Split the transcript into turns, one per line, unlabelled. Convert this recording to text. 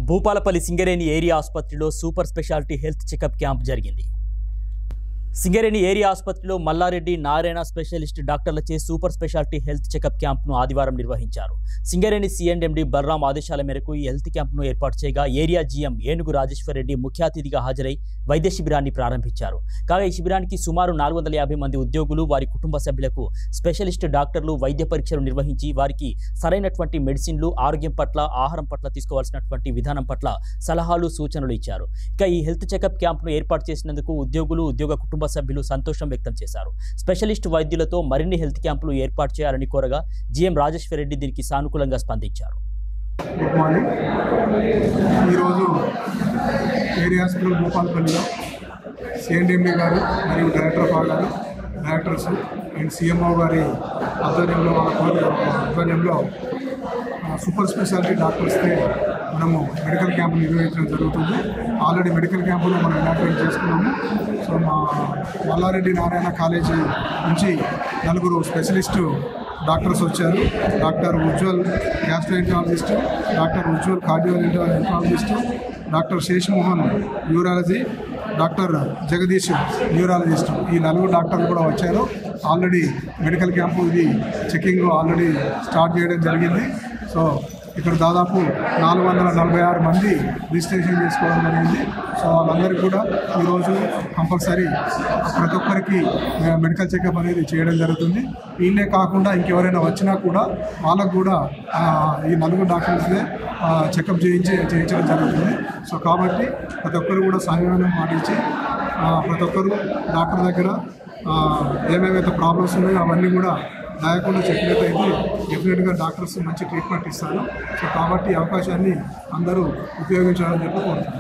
Bhupalpally Singareni area ఆసుపత్రిలో super speciality health checkup camp జరిగింది. Singareni area ఆసుపత్రిలో మల్లారెడ్డి నారాయణ స్పెషలిస్ట్ డాక్టర్లచే సూపర్ స్పెషాలిటీ హెల్త్ చెకప్ క్యాంప్ను ఆదివారం నిర్వహించారు. సింగరేణి సిఎండి బలరాం ఆదేశాల మేరకు ఈ హెల్త్ క్యాంప్ను ఏర్పాటు చేయగా ఏరియా జీఎం ఏనుగు రాజేశ్వర్ రెడ్డి ముఖ్య అతిథిగా హాజరై వైద్య శిబిరాన్ని ప్రారంభించారు. కాగా ఈ శిబిరానికి సుమారు 450 మంది ఉద్యోగులు, వారి కుటుంబ సభ్యులకు స్పెషలిస్ట్ డాక్టర్లు వైద్య పరీక్షలు నిర్వహించి వారికి సరైనటువంటి మెడిసిన్లు, ఆరోగ్యం పట్ల, ఆహారం పట్ల తీసుకోవాల్సినటువంటి విధానం పట్ల సలహాలు, సూచనలు ఇచ్చారు. ఇక ఈ హెల్త్ చెకప్ క్యాంప్ను ఏర్పాటు చేసినందుకు ఉద్యోగులు, ఉద్యోగ కుటుంబ సభ్యులు సంతోషం వ్యక్తం చేశారు. స్పెషలిస్ట్ వైద్యులతో మరిన్ని హెల్త్ క్యాంపులు ఏర్పాటు చేయాలని కోరగా జీఎం రాజేశ్వర్ రెడ్డి దీనికి సానుకూలంగా స్పందించారు.
Good morning. ఈరోజు ఏరియా హాస్పిటల్ భూపాలపల్లిలో సిఎండి గారు మరియు డైరెక్టర్ గారు, డైరెక్టర్స్ అండ్ సిఎంఓ గారి ఆధ్వర్యంలో సూపర్ స్పెషాలిటీ డాక్టర్స్కి మనము మెడికల్ క్యాంపు నిర్వహించడం జరుగుతుంది. ఆల్రెడీ మెడికల్ క్యాంపులో మనం ఇనాగ్రేట్ చేసుకున్నాము. సో మా మల్లారెడ్డి నారాయణ కాలేజీ నుంచి 4 స్పెషలిస్టు డాక్టర్స్ వచ్చారు. Doctor Ujwal gastroenterologist, doctor Ujwal cardiologist, doctor Seshamohan neurology, doctor Jagadish neurologist. ఈ 4 డాక్టర్లు కూడా వచ్చారు. ఆల్రెడీ మెడికల్ క్యాంపు ఇది చెకింగ్ ఆల్రెడీ స్టార్ట్ చేయడం జరిగింది. సో ఇక్కడ దాదాపు 446 మంది రిజిస్ట్రేషన్ చేసుకోవడం జరిగింది. సో వాళ్ళందరికీ కూడా ఈరోజు కంపల్సరీ ప్రతి ఒక్కరికి మెడికల్ చెకప్ అనేది చేయడం జరుగుతుంది. వీళ్ళే కాకుండా ఇంకెవరైనా వచ్చినా కూడా వాళ్ళకు కూడా ఈ 4 డాక్టర్స్నే చెకప్ చేయించడం జరుగుతుంది. సో కాబట్టి ప్రతి ఒక్కరు కూడా సహాయం పాటించి ప్రతి ఒక్కరు డాక్టర్ దగ్గర ఏమేమైతే ప్రాబ్లమ్స్ ఉన్నాయో అవన్నీ కూడా రాయకుండా చెప్పినట్టయితే డెఫినెట్గా డాక్టర్స్ మంచి ట్రీట్మెంట్ ఇస్తారు. సో కాబట్టి ఈ అవకాశాన్ని అందరూ ఉపయోగించాలని చెప్పి కోరుతున్నాను.